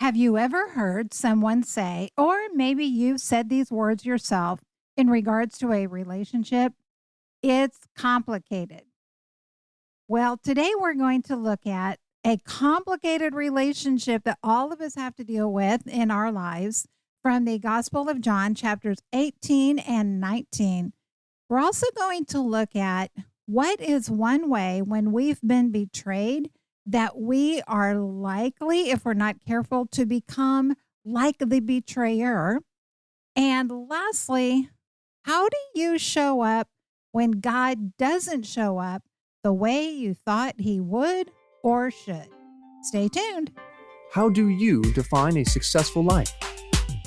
Have you ever heard someone say, or maybe you've said these words yourself in regards to a relationship? It's complicated. Well, today we're going to look at a complicated relationship that all of us have to deal with in our lives from the Gospel of John, chapters 18 and 19. We're also going to look at what is one way when we've been betrayed that we are likely, if we're not careful, to become like the betrayer. And lastly, how do you show up when God doesn't show up the way you thought he would or should? Stay tuned. How do you define a successful life?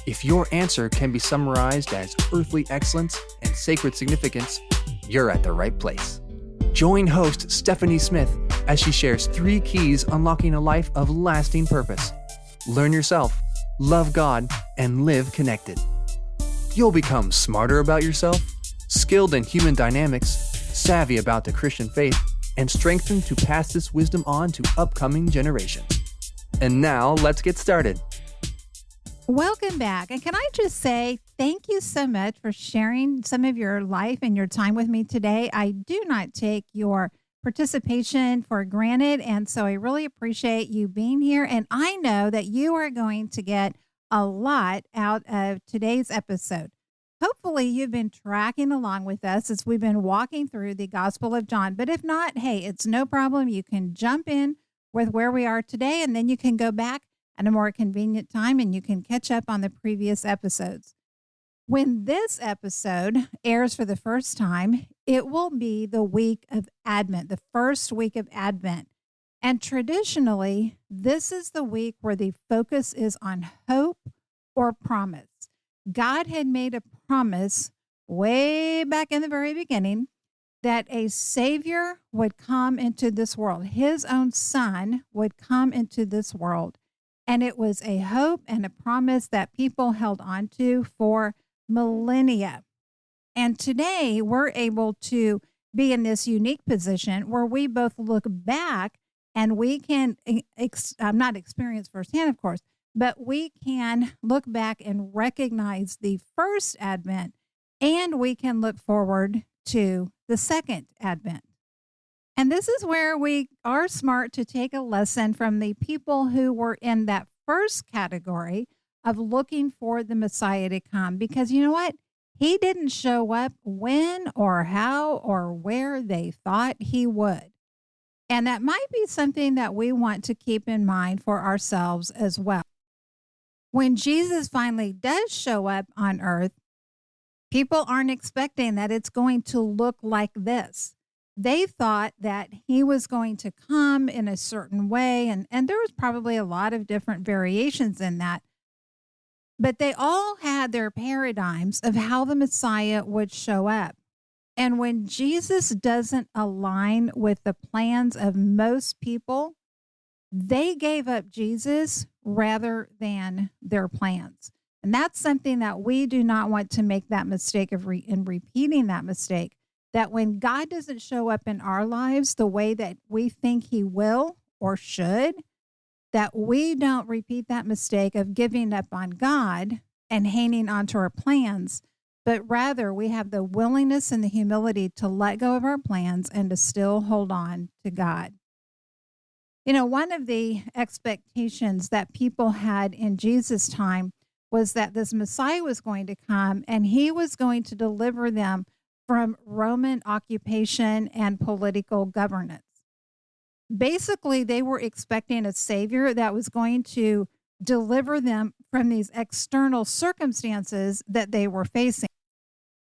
If your answer can be summarized as earthly excellence and sacred significance, you're at the right place. Join host Stephanie Smith as she shares 3 keys unlocking a life of lasting purpose. Learn yourself, love God, and live connected. You'll become smarter about yourself, skilled in human dynamics, savvy about the Christian faith, and strengthened to pass this wisdom on to upcoming generations. And now, let's get started. Welcome back. And can I just say thank you so much for sharing some of your life and your time with me today. I do not take your participation for granted. And so I really appreciate you being here. And I know that you are going to get a lot out of today's episode. Hopefully, you've been tracking along with us as we've been walking through the Gospel of John. But if not, hey, it's no problem. You can jump in with where we are today, and then you can go back at a more convenient time and you can catch up on the previous episodes. When this episode airs for the first time, it will be the week of Advent, the first week of Advent. And traditionally, this is the week where the focus is on hope or promise. God had made a promise way back in the very beginning that a Savior would come into this world. His own Son would come into this world. And it was a hope and a promise that people held on to for millennia. And today we're able to be in this unique position where we both look back and we can, not experience firsthand, of course, but we can look back and recognize the first Advent, and we can look forward to the second Advent. And this is where we are smart to take a lesson from the people who were in that first category of looking for the Messiah to come. Because you know what? He didn't show up when or how or where they thought he would. And that might be something that we want to keep in mind for ourselves as well. When Jesus finally does show up on earth, people aren't expecting that it's going to look like this. They thought that he was going to come in a certain way, and there was probably a lot of different variations in that. But they all had their paradigms of how the Messiah would show up. And when Jesus doesn't align with the plans of most people, they gave up Jesus rather than their plans. And that's something that we do not want to make that mistake of in repeating that mistake. That when God doesn't show up in our lives the way that we think he will or should, that we don't repeat that mistake of giving up on God and hanging on to our plans, but rather we have the willingness and the humility to let go of our plans and to still hold on to God. You know, one of the expectations that people had in Jesus' time was that this Messiah was going to come and he was going to deliver them from Roman occupation and political governance. Basically, they were expecting a savior that was going to deliver them from these external circumstances that they were facing.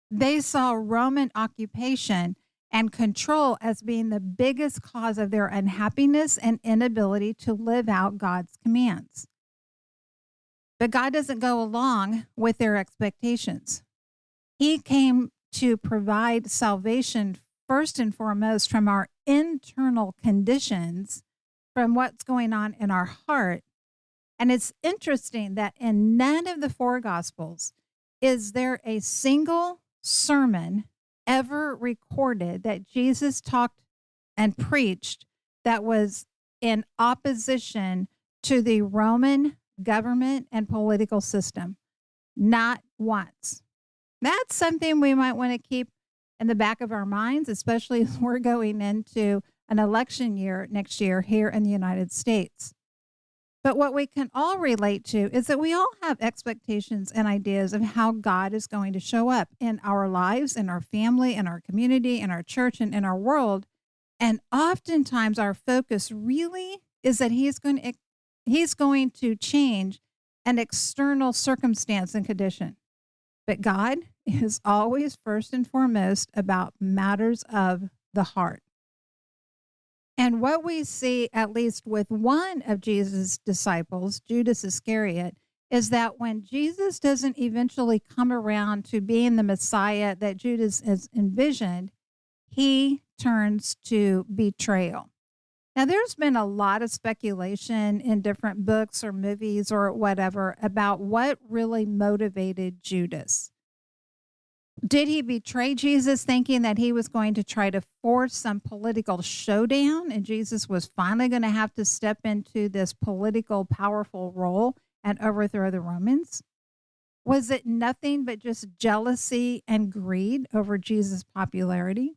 They saw Roman occupation and control as being the biggest cause of their unhappiness and inability to live out God's commands. But God doesn't go along with their expectations. He came to provide salvation first and foremost from our internal conditions, from what's going on in our heart. And it's interesting that in none of the 4 Gospels is there a single sermon ever recorded that Jesus talked and preached that was in opposition to the Roman government and political system. Not once. That's something we might want to keep in the back of our minds, especially as we're going into an election year next year here in the United States. But what we can all relate to is that we all have expectations and ideas of how God is going to show up in our lives, in our family, in our community, in our church, and in our world. And oftentimes our focus really is that he's going to change an external circumstance and condition. But God is always first and foremost about matters of the heart. And what we see, at least with one of Jesus' disciples, Judas Iscariot, is that when Jesus doesn't eventually come around to being the Messiah that Judas has envisioned, he turns to betrayal. Now, there's been a lot of speculation in different books or movies or whatever about what really motivated Judas. Did he betray Jesus thinking that he was going to try to force some political showdown and Jesus was finally going to have to step into this political powerful role and overthrow the Romans? Was it nothing but just jealousy and greed over Jesus' popularity?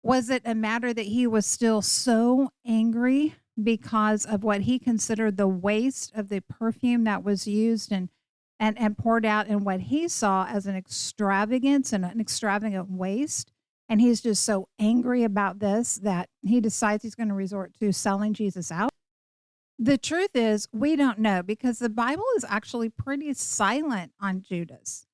Was it a matter that he was still so angry because of what he considered the waste of the perfume that was used and poured out in what he saw as an extravagance and an extravagant waste? And he's just so angry about this that he decides he's going to resort to selling Jesus out. The truth is, we don't know because the Bible is actually pretty silent on Judas.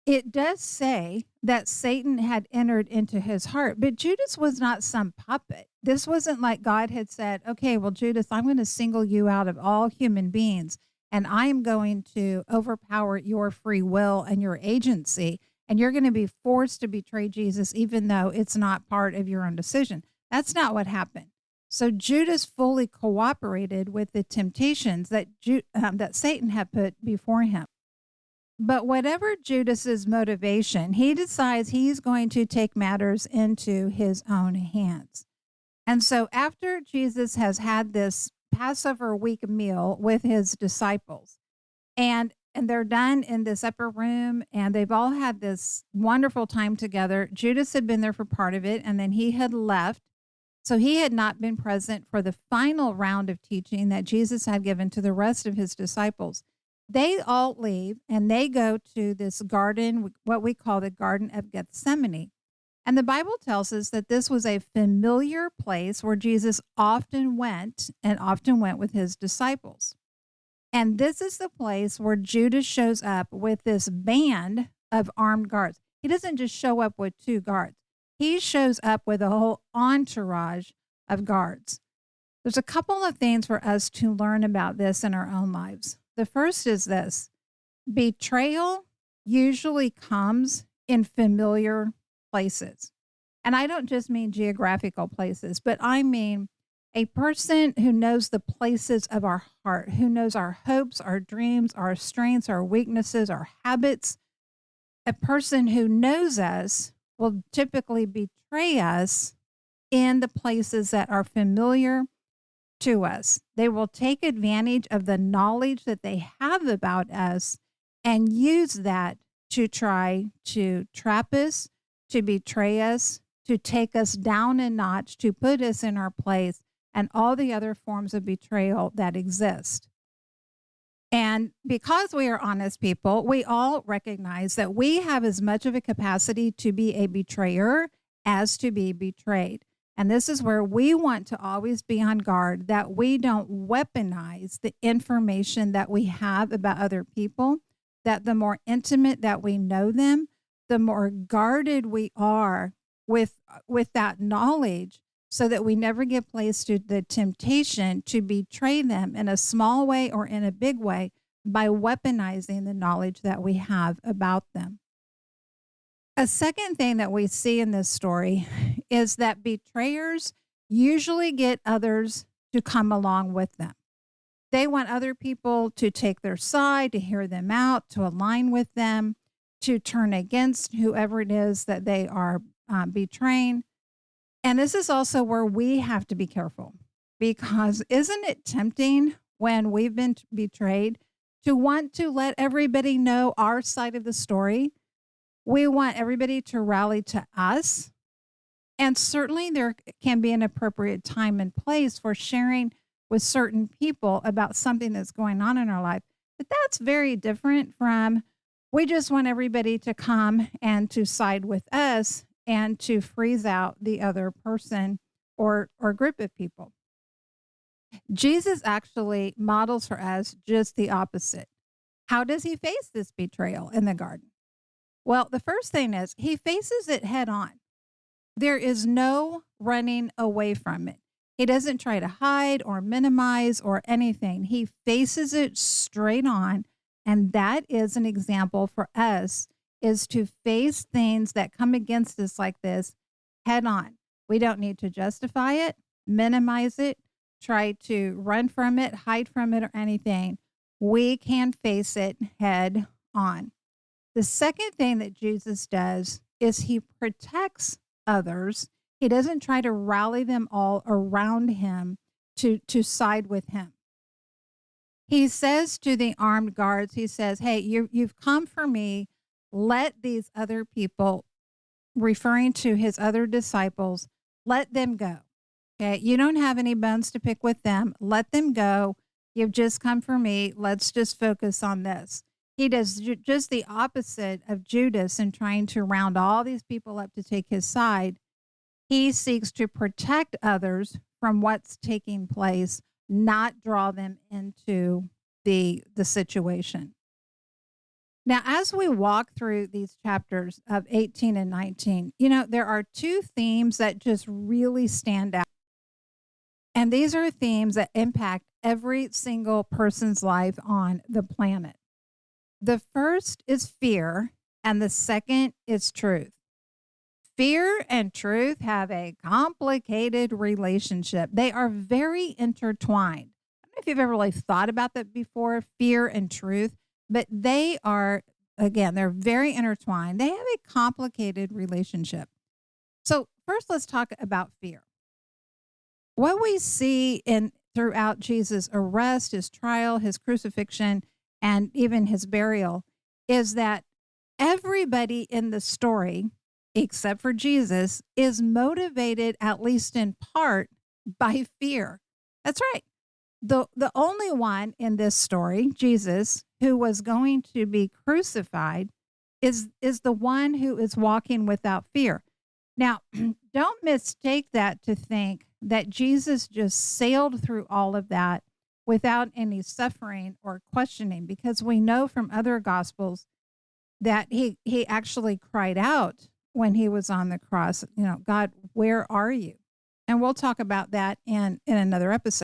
It does say that Satan had entered into his heart, but Judas was not some puppet. This wasn't like God had said, okay, well, Judas, I'm going to single you out of all human beings, and I am going to overpower your free will and your agency, and you're going to be forced to betray Jesus, even though it's not part of your own decision. That's not what happened. So Judas fully cooperated with the temptations that Satan had put before him. But whatever Judas's motivation, he decides he's going to take matters into his own hands. And so after Jesus has had this Passover week meal with his disciples, and they're done in this upper room, and they've all had this wonderful time together. Judas had been there for part of it, and then he had left. So he had not been present for the final round of teaching that Jesus had given to the rest of his disciples. They all leave and they go to this garden, what we call the Garden of Gethsemane. And the Bible tells us that this was a familiar place where Jesus often went with his disciples. And this is the place where Judas shows up with this band of armed guards. He doesn't just show up with 2 guards. He shows up with a whole entourage of guards. There's a couple of things for us to learn about this in our own lives. The first is this: betrayal usually comes in familiar places. And I don't just mean geographical places, but I mean a person who knows the places of our heart, who knows our hopes, our dreams, our strengths, our weaknesses, our habits. A person who knows us will typically betray us in the places that are familiar to us. They will take advantage of the knowledge that they have about us and use that to try to trap us, to betray us, to take us down a notch, to put us in our place, and all the other forms of betrayal that exist. And because we are honest people, we all recognize that we have as much of a capacity to be a betrayer as to be betrayed. And this is where we want to always be on guard that we don't weaponize the information that we have about other people, that the more intimate that we know them, the more guarded we are with that knowledge, so that we never get placed to the temptation to betray them in a small way or in a big way by weaponizing the knowledge that we have about them. A second thing that we see in this story is that betrayers usually get others to come along with them. They want other people to take their side, to hear them out, to align with them, to turn against whoever it is that they are betraying. And this is also where we have to be careful, because isn't it tempting when we've been betrayed to want to let everybody know our side of the story. We want everybody to rally to us. And certainly there can be an appropriate time and place for sharing with certain people about something that's going on in our life. But that's very different from we just want everybody to come and to side with us and to freeze out the other person or group of people. Jesus actually models for us just the opposite. How does he face this betrayal in the garden? Well, the first thing is he faces it head on. There is no running away from it. He doesn't try to hide or minimize or anything. He faces it straight on. And that is an example for us, is to face things that come against us like this head on. We don't need to justify it, minimize it, try to run from it, hide from it, or anything. We can face it head on. The second thing that Jesus does is he protects others. He doesn't try to rally them all around him to side with him. He says to the armed guards, he says, hey, you've come for me. Let these other people, referring to his other disciples, let them go. Okay, you don't have any bones to pick with them. Let them go. You've just come for me. Let's just focus on this. He does just the opposite of Judas in trying to round all these people up to take his side. He seeks to protect others from what's taking place, not draw them into the situation. Now, as we walk through these chapters of 18 and 19, there are two themes that just really stand out. And these are themes that impact every single person's life on the planet. The first is fear, and the second is truth. Fear and truth have a complicated relationship. They are very intertwined. I don't know if you've ever really thought about that before, fear and truth, but they are, again, they're very intertwined. They have a complicated relationship. So first, let's talk about fear. What we see throughout Jesus' arrest, his trial, his crucifixion, and even his burial is that everybody in the story, except for Jesus, is motivated, at least in part, by fear. That's right. The only one in this story, Jesus, who was going to be crucified, is the one who is walking without fear. Now, don't mistake that to think that Jesus just sailed through all of that without any suffering or questioning, because we know from other gospels that he actually cried out when he was on the cross, God, where are you? And we'll talk about that in another episode.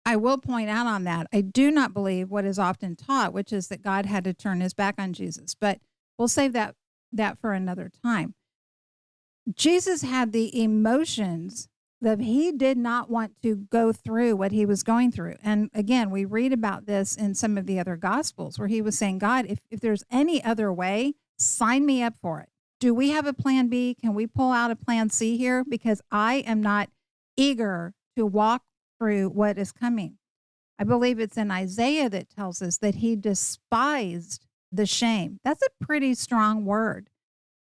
I will point out on that, I do not believe what is often taught, which is that God had to turn his back on Jesus, but we'll save that for another time. Jesus had the emotions that he did not want to go through what he was going through. And again, we read about this in some of the other gospels where he was saying, God, if there's any other way, sign me up for it. Do we have a plan B? Can we pull out a plan C here? Because I am not eager to walk through what is coming. I believe it's in Isaiah that tells us that he despised the shame. That's a pretty strong word.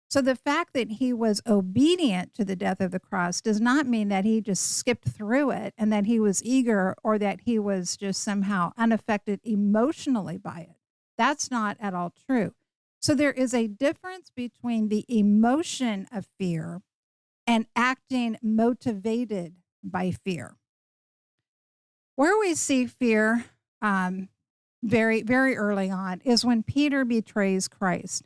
So the fact that he was obedient to the death of the cross does not mean that he just skipped through it and that he was eager or that he was just somehow unaffected emotionally by it. That's not at all true. So there is a difference between the emotion of fear and acting motivated by fear. Where we see fear very, very early on is when Peter betrays Christ.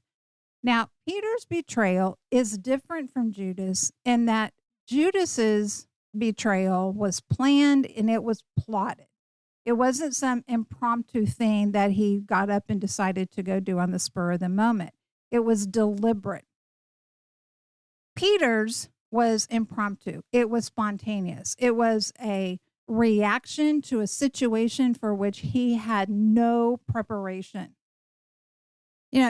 Now, Peter's betrayal is different from Judas in that Judas's betrayal was planned and it was plotted. It wasn't some impromptu thing that he got up and decided to go do on the spur of the moment. It was deliberate. Peter's was impromptu. It was spontaneous. It was a reaction to a situation for which he had no preparation.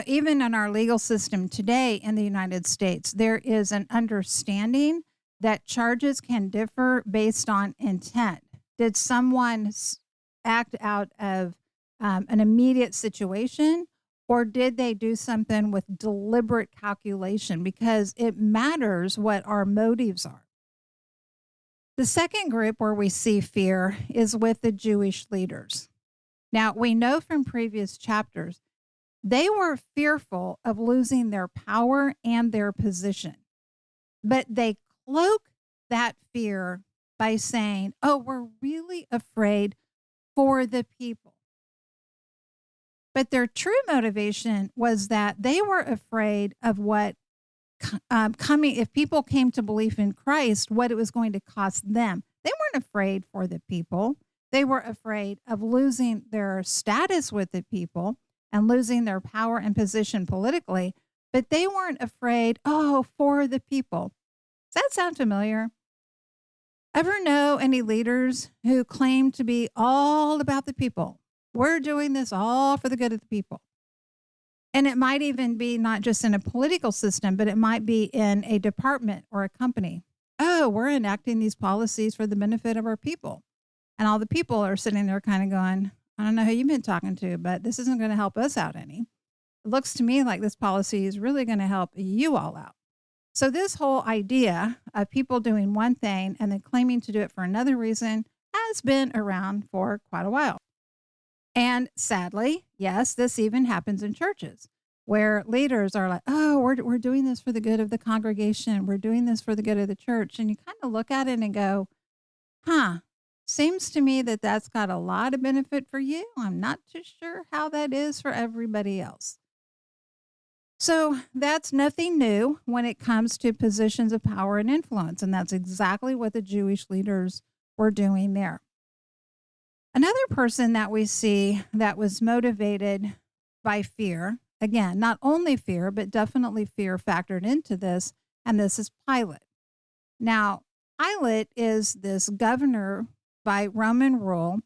Even in our legal system today in the United States, there is an understanding that charges can differ based on intent. Did someone act out of an immediate situation, or did they do something with deliberate calculation? Because it matters what our motives are. The second group where we see fear is with the Jewish leaders. Now, we know from previous chapters, they were fearful of losing their power and their position, but they cloak that fear by saying, oh, we're really afraid for the people. But their true motivation was that they were afraid of what coming, if people came to belief in Christ, what it was going to cost them. They weren't afraid for the people. They were afraid of losing their status with the people and losing their power and position politically, but they weren't afraid, oh, for the people. Does that sound familiar? Ever know any leaders who claim to be all about the people? We're doing this all for the good of the people. And it might even be not just in a political system, but it might be in a department or a company. Oh, we're enacting these policies for the benefit of our people. And all the people are sitting there kind of going, I don't know who you've been talking to, but this isn't going to help us out any. It looks to me like this policy is really going to help you all out. So this whole idea of people doing one thing and then claiming to do it for another reason has been around for quite a while. And sadly, yes, this even happens in churches where leaders are like, oh, we're doing this for the good of the congregation. We're doing this for the good of the church. And you kind of look at it and go, seems to me that that's got a lot of benefit for you. I'm not too sure how that is for everybody else. So that's nothing new when it comes to positions of power and influence. And that's exactly what the Jewish leaders were doing there. Another person that we see that was motivated by fear, again, not only fear, but definitely fear factored into this, and this is Pilate. Now, Pilate is this governor by Roman rule,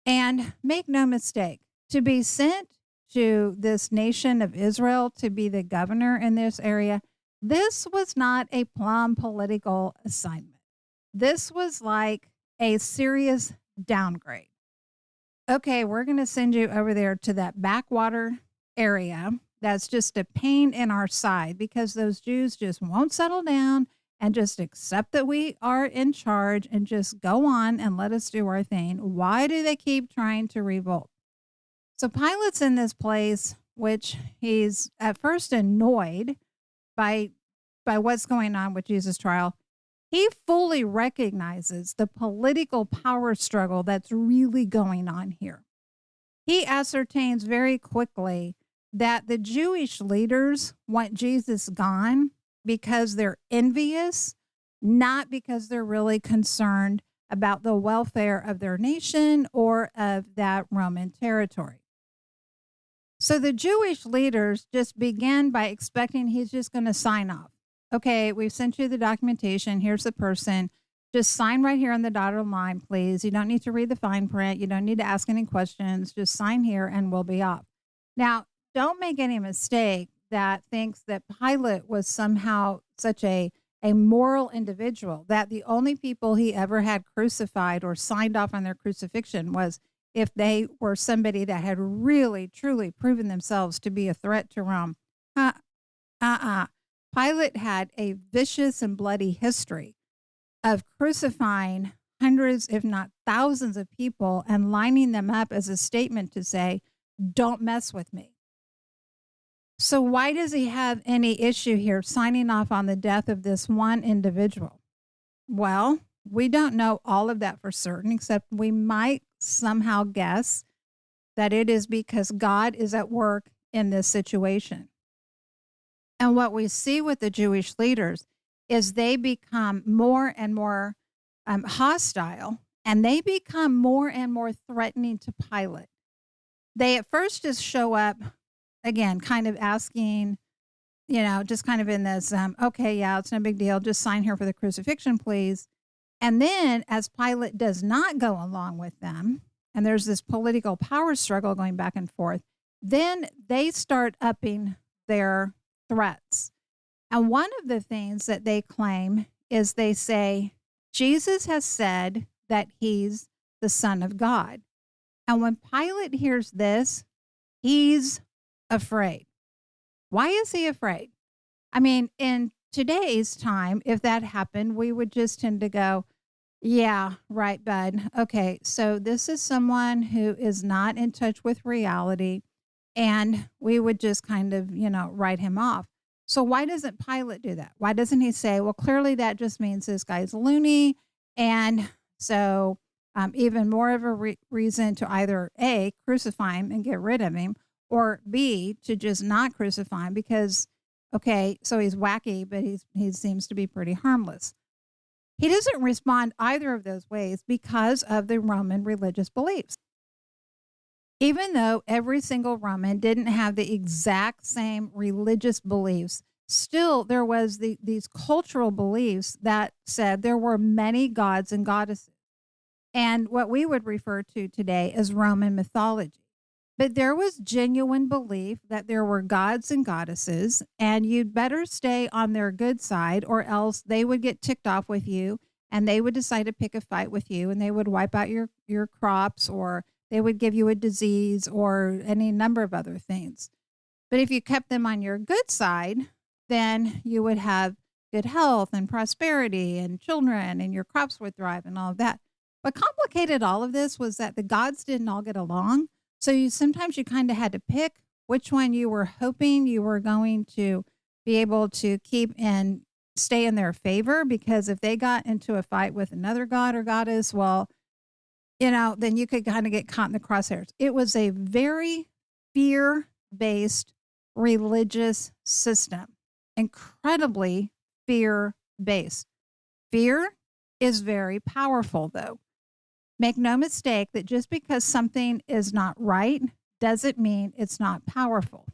and make no mistake, to be sent to this nation of Israel to be the governor in this area, this was not a plum political assignment. This was like a serious downgrade. Okay, we're going to send you over there to that backwater area that's just a pain in our side because those Jews just won't settle down and just accept that we are in charge and just go on and let us do our thing. Why do they keep trying to revolt? So Pilate's in this place, which he's at first annoyed by what's going on with Jesus' trial. He fully recognizes the political power struggle that's really going on here. He ascertains very quickly that the Jewish leaders want Jesus gone because they're envious, not because they're really concerned about the welfare of their nation or of that Roman territory. So the Jewish leaders just began by expecting he's just going to sign off. Okay, we've sent you the documentation. Here's the person. Just sign right here on the dotted line, please. You don't need to read the fine print. You don't need to ask any questions. Just sign here and we'll be off. Now, don't make any mistake that thinks that Pilate was somehow such a moral individual, that the only people he ever had crucified or signed off on their crucifixion was if they were somebody that had really, truly proven themselves to be a threat to Rome. Pilate had a vicious and bloody history of crucifying hundreds, if not thousands of people and lining them up as a statement to say, don't mess with me. So why does he have any issue here signing off on the death of this one individual? Well, we don't know all of that for certain, except we might somehow guess that it is because God is at work in this situation. And what we see with the Jewish leaders is they become more and more hostile, and they become more and more threatening to Pilate. They at first just show up, again, kind of asking, just kind of in this, okay, yeah, it's no big deal. Just sign here for the crucifixion, please. And then as Pilate does not go along with them, and there's this political power struggle going back and forth, then they start upping their threats. And one of the things that they claim is they say, Jesus has said that he's the Son of God. And when Pilate hears this, he's afraid. Why is he afraid? I mean, in today's time, if that happened, we would just tend to go, yeah, right, bud. Okay, so this is someone who is not in touch with reality, and we would just kind of, write him off. So why doesn't Pilate do that? Why doesn't he say, well, clearly that just means this guy's loony, and so even more of a reason to either A, crucify him and get rid of him, or B, to just not crucify him because, okay, so he's wacky, but he seems to be pretty harmless. He doesn't respond either of those ways because of the Roman religious beliefs. Even though every single Roman didn't have the exact same religious beliefs, still there was these cultural beliefs that said there were many gods and goddesses, and what we would refer to today as Roman mythology. But there was genuine belief that there were gods and goddesses, and you'd better stay on their good side, or else they would get ticked off with you and they would decide to pick a fight with you, and they would wipe out your crops, or they would give you a disease or any number of other things. But if you kept them on your good side, then you would have good health and prosperity and children, and your crops would thrive and all of that. What complicated all of this was that the gods didn't all get along. So sometimes you kind of had to pick which one you were hoping you were going to be able to keep and stay in their favor, because if they got into a fight with another god or goddess, well, then you could kind of get caught in the crosshairs. It was a very fear-based religious system, incredibly fear-based. Fear is very powerful, though. Make no mistake that just because something is not right doesn't mean it's not powerful.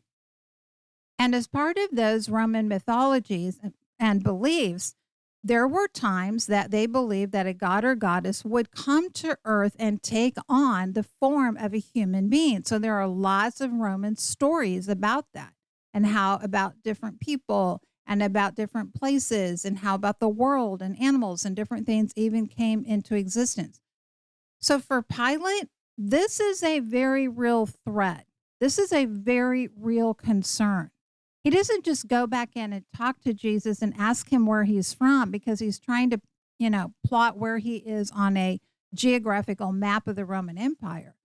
And as part of those Roman mythologies and beliefs, there were times that they believed that a god or goddess would come to earth and take on the form of a human being. So there are lots of Roman stories about that, and how about different people and about different places, and how about the world and animals and different things even came into existence. So for Pilate, this is a very real threat. This is a very real concern. He doesn't just go back in and talk to Jesus and ask him where he's from, because he's trying to, plot where he is on a geographical map of the Roman Empire.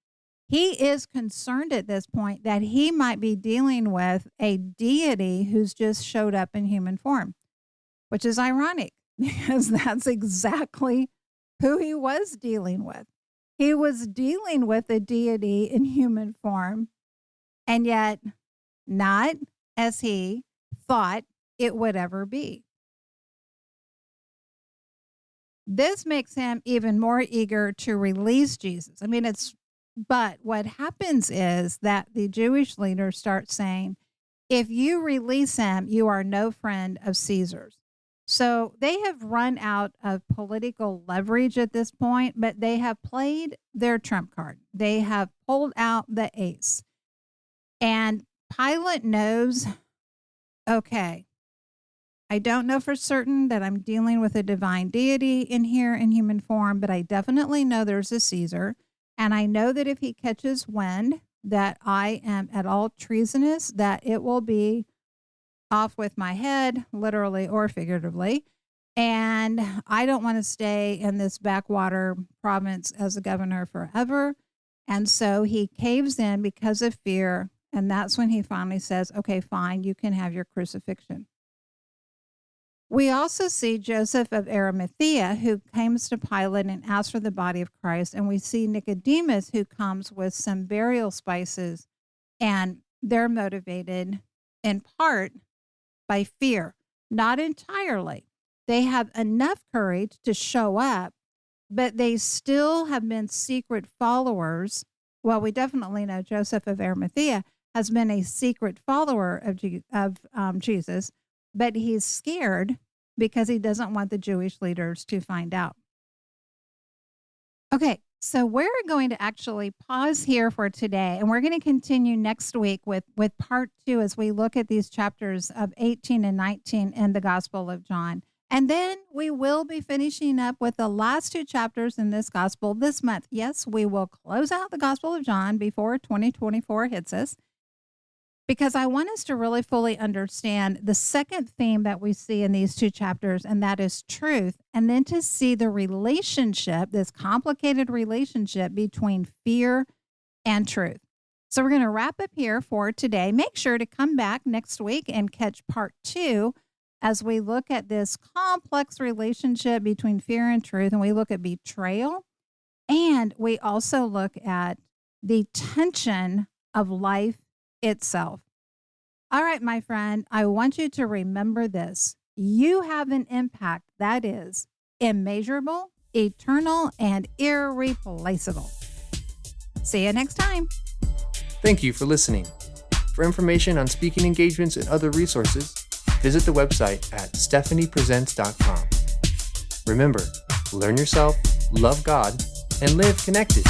He is concerned at this point that he might be dealing with a deity who's just showed up in human form, which is ironic because that's exactly who he was dealing with. He was dealing with a deity in human form, and yet not as he thought it would ever be. This makes him even more eager to release Jesus. But what happens is that the Jewish leaders start saying, if you release him, you are no friend of Caesar's. So they have run out of political leverage at this point, but they have played their trump card. They have pulled out the ace. And Pilate knows, okay, I don't know for certain that I'm dealing with a divine deity in here in human form, but I definitely know there's a Caesar. And I know that if he catches wind that I am at all treasonous, that it will be off with my head, literally or figuratively. And I don't want to stay in this backwater province as a governor forever. And so he caves in because of fear. And that's when he finally says, okay, fine, you can have your crucifixion. We also see Joseph of Arimathea, who comes to Pilate and asks for the body of Christ. And we see Nicodemus, who comes with some burial spices, and they're motivated in part by fear, not entirely. They have enough courage to show up, but they still have been secret followers. Well, we definitely know Joseph of Arimathea has been a secret follower of Jesus, but he's scared because he doesn't want the Jewish leaders to find out. Okay, so we're going to actually pause here for today, and we're going to continue next week with part 2 as we look at these chapters of 18 and 19 in the Gospel of John. And then we will be finishing up with the last two chapters in this gospel this month. Yes, we will close out the Gospel of John before 2024 hits us, because I want us to really fully understand the second theme that we see in these two chapters, and that is truth. And then to see the relationship, this complicated relationship between fear and truth. So we're going to wrap up here for today. Make sure to come back next week and catch part 2 as we look at this complex relationship between fear and truth, and we look at betrayal, and we also look at the tension of life itself. All right, my friend, I want you to remember this. You have an impact that is immeasurable, eternal, and irreplaceable. See you next time. Thank you for listening. For information on speaking engagements and other resources, visit the website at stephaniepresents.com. Remember, learn yourself, love God, and live connected.